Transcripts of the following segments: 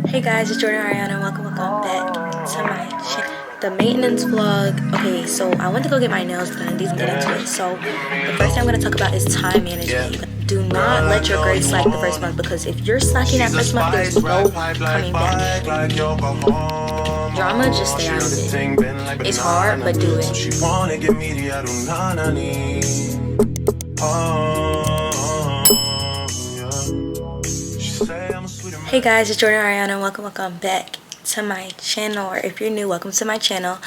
Hey guys, it's Jordyn and welcome back to my channel. The maintenance vlog. Okay, so I went to go get my nails done. These I'm getting to it. So the first thing I'm gonna talk about is time management. Do not let your grades slack the first month, because if you're slacking that first month, there's no coming back. Drama, just stay out of it. It's hard, but do it. Hey guys, it's Jordyn and welcome back to my channel, or if you're new, welcome to my channel.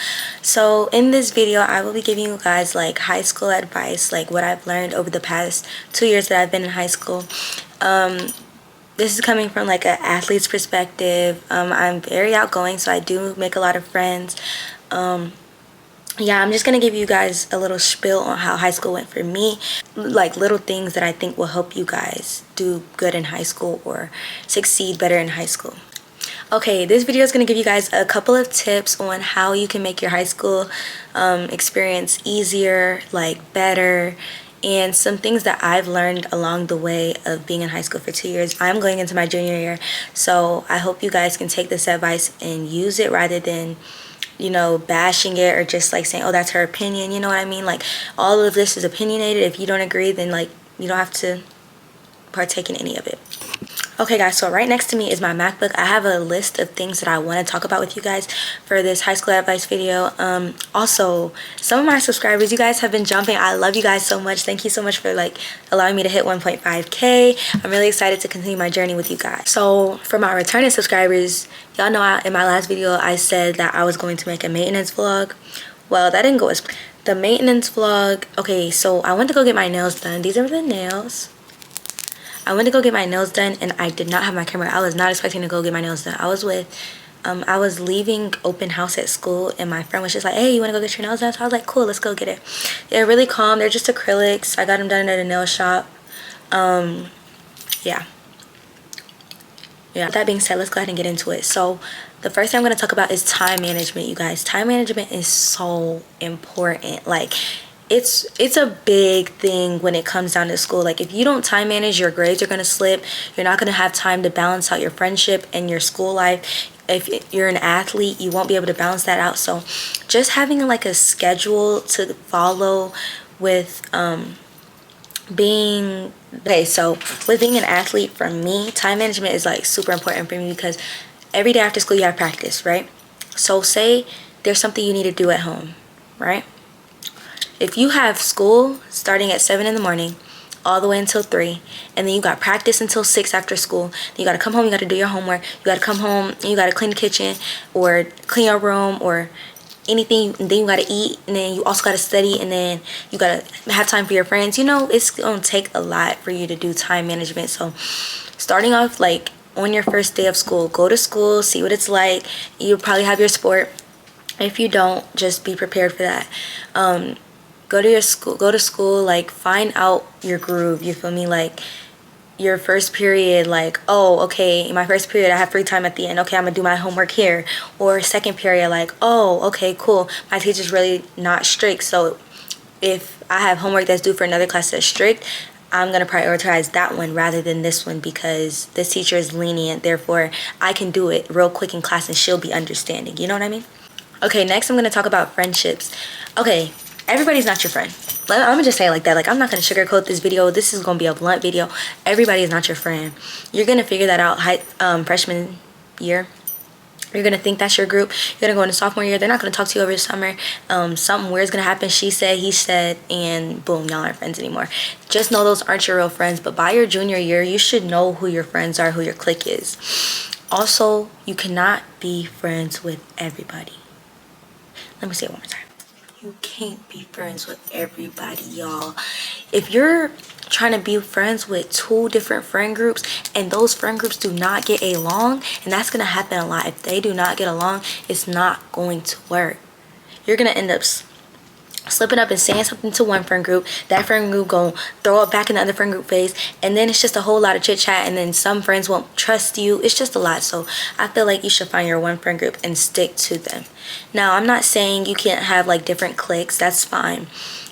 So in this video I will be giving you guys like high school advice, like what I've learned over the past 2 years that I've been in high school. This is coming from like an athlete's perspective. I'm very outgoing, so I do make a lot of friends. Yeah, I'm just gonna give you guys a little spiel on how high school went for me, like little things that I think will help you guys do good in high school or succeed better in high school. Okay, this video is gonna give you guys a couple of tips on how you can make your high school experience easier, like better, and some things that I've learned along the way of being in high school for 2 years. I'm going into my junior year, so I hope you guys can take this advice and use it rather than, you know, bashing it or just like saying, oh, that's her opinion. You know what I mean? Like, all of this is opinionated. If you don't agree, then like you don't have to partake in any of it. Okay guys, so right next to me is my MacBook. I have a list of things that I want to talk about with you guys for this high school advice video. Also, some of my subscribers, you guys have been jumping. I love you guys so much. Thank you so much for like allowing me to hit 1.5k. I'm really excited to continue my journey with you guys. So for my returning subscribers, y'all know in my last video I said that I was going to make a maintenance vlog. Well, that didn't go as planned. The maintenance vlog. Okay, so I went to go get my nails done. These are the nails. I went to go get my nails done and I did not have my camera. I was not expecting to go get my nails done. I was leaving open house at school and my friend was just like, hey, you want to go get your nails done? So I was like, cool, let's go get it. They're really calm. They're just acrylics. I got them done at a nail shop. Yeah. With that being said, let's go ahead and get into it. So the first thing I'm going to talk about is time management, you guys. Time management is so important. Like, it's a big thing when it comes down to school. Like, if you don't time manage, your grades are going to slip. You're not going to have time to balance out your friendship and your school life. If you're an athlete, you won't be able to balance that out. So just having like a schedule to follow with being with being an athlete, for me, time management is like super important for me, because every day after school you have practice, right? So say there's something you need to do at home, right? If you have school starting at 7 in the morning all the way until 3, and then you got practice until 6 after school, then you got to come home, you got to do your homework, you got to come home and you got to clean the kitchen or clean your room or anything, and then you got to eat, and then you also got to study, and then you got to have time for your friends. You know, it's going to take a lot for you to do time management. So starting off, like, on your first day of school, go to school, see what it's like. You'll probably have your sport. If you don't, just be prepared for that. Go to school, like, find out your groove, you feel me? Like, your first period, like, oh, okay, in my first period I have free time at the end, okay, I'm gonna do my homework here. Or second period, like, oh, okay, cool, my teacher's really not strict, so if I have homework that's due for another class that's strict, I'm gonna prioritize that one rather than this one, because this teacher is lenient, therefore I can do it real quick in class and she'll be understanding. You know what I mean? Okay, next I'm gonna talk about friendships. Okay, everybody's not your friend. I'm gonna just say it like that. Like, I'm not gonna sugarcoat this video. This is gonna be a blunt video. Everybody is not your friend. You're gonna figure that out freshman year. You're gonna think that's your group. You're gonna go into sophomore year. They're not gonna talk to you over the summer. Something weird's gonna happen. She said, he said, and boom, y'all aren't friends anymore. Just know those aren't your real friends. But by your junior year, you should know who your friends are, who your clique is. Also, you cannot be friends with everybody. Let me say it one more time. You can't be friends with everybody, y'all. If you're trying to be friends with 2 different friend groups and those friend groups do not get along, and that's going to happen a lot. If they do not get along, it's not going to work. You're going to end up slipping up and saying something to one friend group. That friend group gonna throw it back in the other friend group face, and then it's just a whole lot of chit chat, and then some friends won't trust you. It's just a lot. So I feel like you should find your one friend group and stick to them. Now, I'm not saying you can't have like different cliques. That's fine.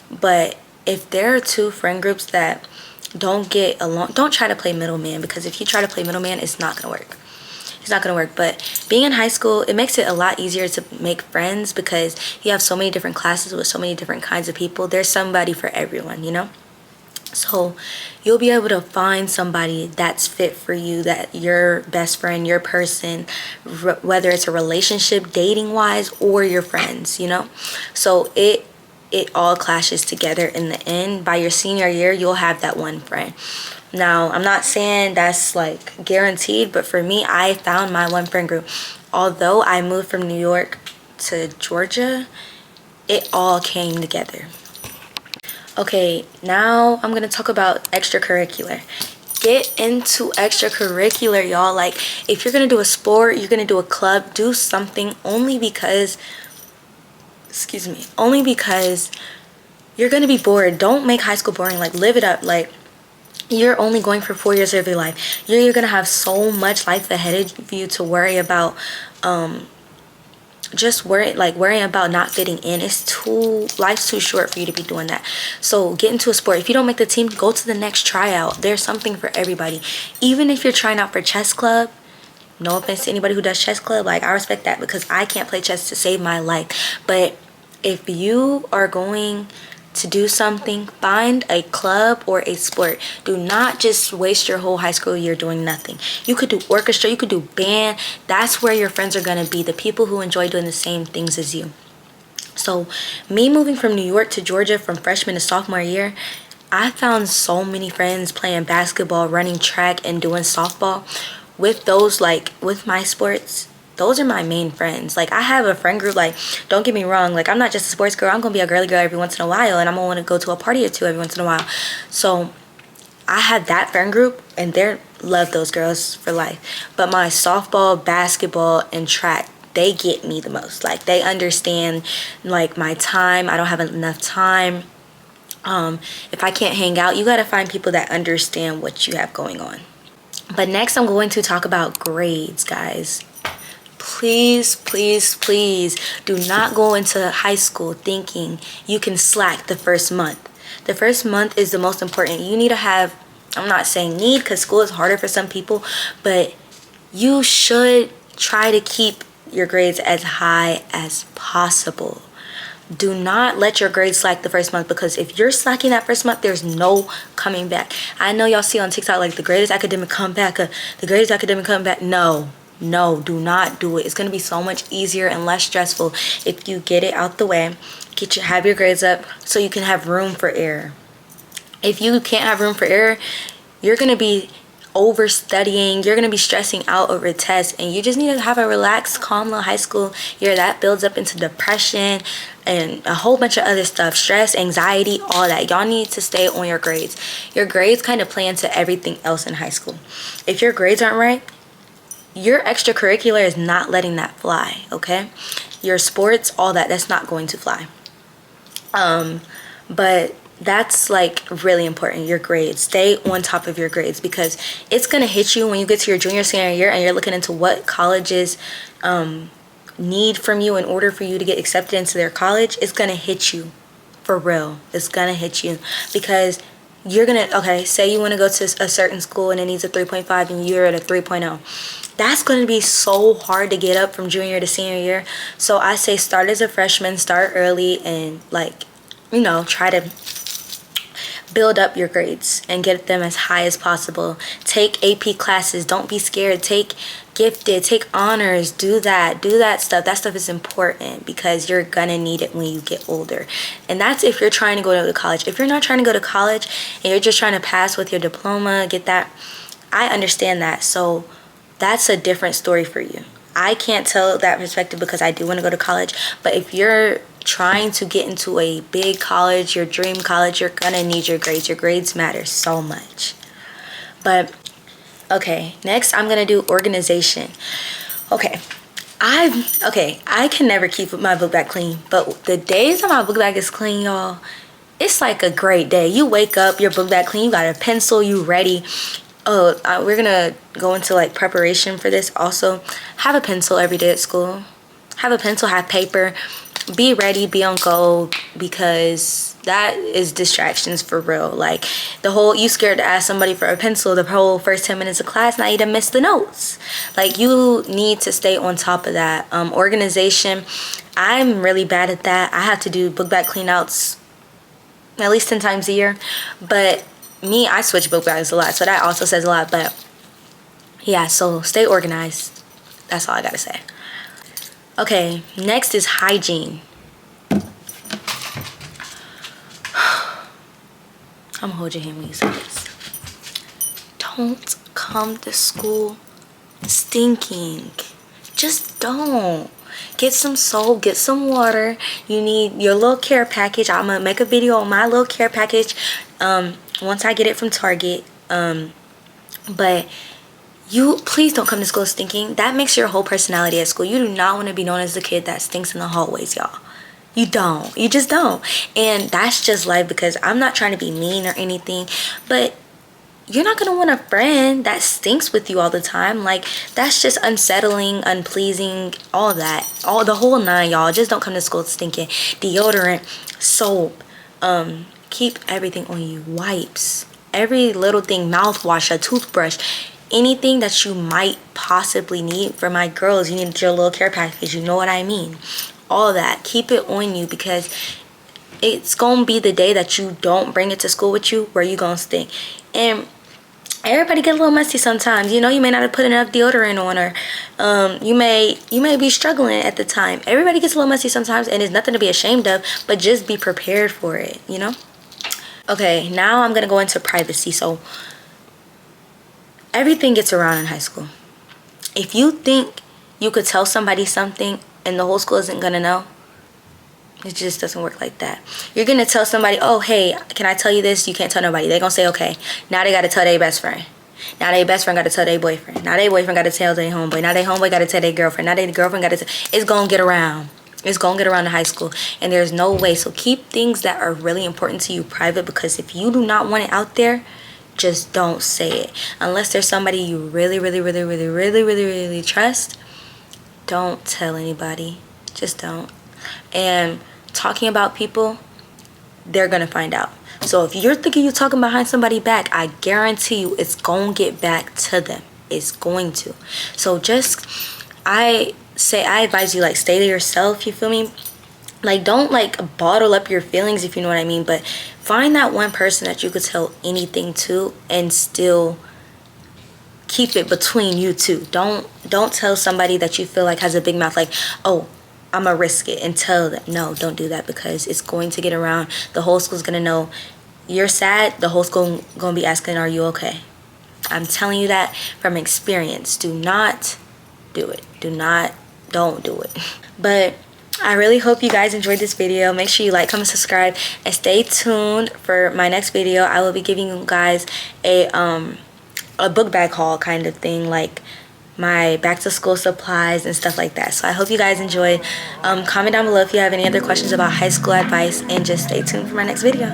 But if there are 2 friend groups that don't get along, don't try to play middleman, because if you try to play middleman, it's not gonna work. it's not gonna work. But being in high school, it makes it a lot easier to make friends because you have so many different classes with so many different kinds of people. There's somebody for everyone, you know? So you'll be able to find somebody that's fit for you, that your best friend, your person, whether it's a relationship, dating wise, or your friends, you know? So it all clashes together in the end. By your senior year, you'll have that one friend. Now, I'm not saying that's like guaranteed, but for me, I found my one friend group. Although I moved from New York to Georgia, it all came together. Okay, now I'm gonna talk about extracurricular. Get into extracurricular, y'all. Like, if you're gonna do a sport, you're gonna do a club, do something only because, only because you're gonna be bored. Don't make high school boring. Like, live it up. Like, you're only going for 4 years of your life. You're gonna have so much life ahead of you to worry about. Just worrying about not fitting in. Life's too short for you to be doing that. So get into a sport. If you don't make the team, go to the next tryout. There's something for everybody. Even if you're trying out for chess club, no offense to anybody who does chess club, like, I respect that because I can't play chess to save my life. But if you are going to do something, find a club or a sport. Do not just waste your whole high school year doing nothing. You could do orchestra, you could do band. That's where your friends are going to be, the people who enjoy doing the same things as you. So me moving from New York to Georgia from freshman to sophomore year, I found so many friends playing basketball, running track, and doing softball. With those, like, with my sports, those are my main friends. Like, I have a friend group. Like, don't get me wrong, like, I'm not just a sports girl. I'm gonna be a girly girl every once in a while, and I'm gonna want to go to a party or two every once in a while. So I have that friend group, and they love those girls for life. But my softball, basketball, and track, they get me the most. Like, they understand, like, my time. I don't have enough time. If I can't hang out, you gotta find people that understand what you have going on. But next, I'm going to talk about grades, guys. Please, please, please do not go into high school thinking you can slack the first month. The first month is the most important. You need to have, I'm not saying need because school is harder for some people, but you should try to keep your grades as high as possible. Do not let your grades slack the first month, because if you're slacking that first month, there's no coming back. I know y'all see on TikTok, like, the greatest academic comeback, the greatest academic comeback. No, do not do it. It's going to be so much easier and less stressful if you get it out the way, have your grades up so you can have room for error. If you can't have room for error, you're going to be over studying, you're going to be stressing out over tests, and you just need to have a relaxed, calm little high school year. That builds up into depression and a whole bunch of other stuff, stress, anxiety, all that. Y'all need to stay on your grades. Your grades kind of play into everything else in high school. If your grades aren't right, your extracurricular is not letting that fly, okay? Your sports, all that's not going to fly. But that's, like, really important. Your grades, stay on top of your grades, because it's going to hit you when you get to your junior, senior year and you're looking into what colleges need from you in order for you to get accepted into their college. It's going to hit you for real. It's going to hit you because you're going to, okay, say you want to go to a certain school and it needs a 3.5 and you're at a 3.0. That's going to be so hard to get up from junior to senior year. So I say start as a freshman, start early, and, like, you know, try to build up your grades and get them as high as possible. Take AP classes. Don't be scared. Take gifted, take honors, do that stuff. That stuff is important because you're gonna need it when you get older. And that's if you're trying to go to college. If you're not trying to go to college and you're just trying to pass with your diploma, get that, I understand that. So that's a different story for you. I can't tell that perspective because I do want to go to college. But if you're trying to get into a big college, your dream college, you're gonna need your grades. Your grades matter so much. But okay, next I'm gonna do organization. Okay, I can never keep my book bag clean, but the days that my book bag is clean, y'all, it's like a great day. You wake up, your book bag clean, you got a pencil, you ready. Oh, we're gonna go into, like, preparation for this. Also, have a pencil every day at school. Have a pencil, have paper. Be ready, be on go, because that is distractions for real. Like the whole, you scared to ask somebody for a pencil the whole first 10 minutes of class, now you done missed the notes. Like you need to stay on top of that. Organization, I'm really bad at that. I have to do book bag clean outs at least 10 times a year. But me, I switch book bags a lot, so that also says a lot. But yeah, so stay organized. That's all I gotta say. Okay, next is hygiene. I'm gonna hold your hand when you say this. Don't come to school stinking. Just don't. Get some soap, get some water. You need your little care package. I'm gonna make a video on my little care package once I get it from Target. But you please don't come to school stinking. That makes your whole personality at school. You do not want to be known as the kid that stinks in the hallways, y'all. You don't. You just don't. And that's just life, because I'm not trying to be mean or anything, but you're not going to want a friend that stinks with you all the time. Like, that's just unsettling, unpleasing, all that. All the whole nine, y'all. Just don't come to school stinking. Deodorant, soap, keep everything on you. Wipes, every little thing, mouthwash, a toothbrush, anything that you might possibly need. For my girls, you need your little care package. You know what I mean? All that, keep it on you, because it's gonna be the day that you don't bring it to school with you where you gonna stink. And everybody get a little messy sometimes. You know, you may not have put enough deodorant on, or you may be struggling at the time. Everybody gets a little messy sometimes, and it's nothing to be ashamed of, but just be prepared for it, you know. Okay, now I'm gonna go into privacy. So everything gets around in high school. If you think you could tell somebody something and the whole school isn't gonna know, it just doesn't work like that. You're gonna tell somebody, oh hey, can I tell you this? You can't tell nobody. They're gonna say okay. Now they gotta tell their best friend. Now their best friend gotta tell their boyfriend. Now their boyfriend gotta tell their homeboy. Now their homeboy gotta tell their girlfriend. Now their girlfriend gotta tell. It's gonna get around. It's gonna get around to high school, and there's no way. So keep things that are really important to you private, because if you do not want it out there, just don't say it. Unless there's somebody you really trust, don't tell anybody. Just don't. And talking about people, they're gonna find out. So if you're thinking you're talking behind somebody's back, I guarantee you it's gonna get back to them. It's going to. So just, I advise you, like, stay to yourself, you feel me? Like, don't like bottle up your feelings, if you know what I mean, but find that one person that you could tell anything to and still keep it between you two. Don't tell somebody that you feel like has a big mouth, like, oh, I'm gonna risk it and tell them. No, don't do that, because it's going to get around. The whole school's gonna know you're sad. The whole school gonna be asking, are you okay? I'm telling you that from experience. Do not do it. Don't do it. But I really hope you guys enjoyed this video. Make sure you like, comment, subscribe, and stay tuned for my next video. I will be giving you guys a book bag haul kind of thing, like my back to school supplies and stuff like that. So I hope you guys enjoyed. Comment down below if you have any other questions about high school advice, and just stay tuned for my next video.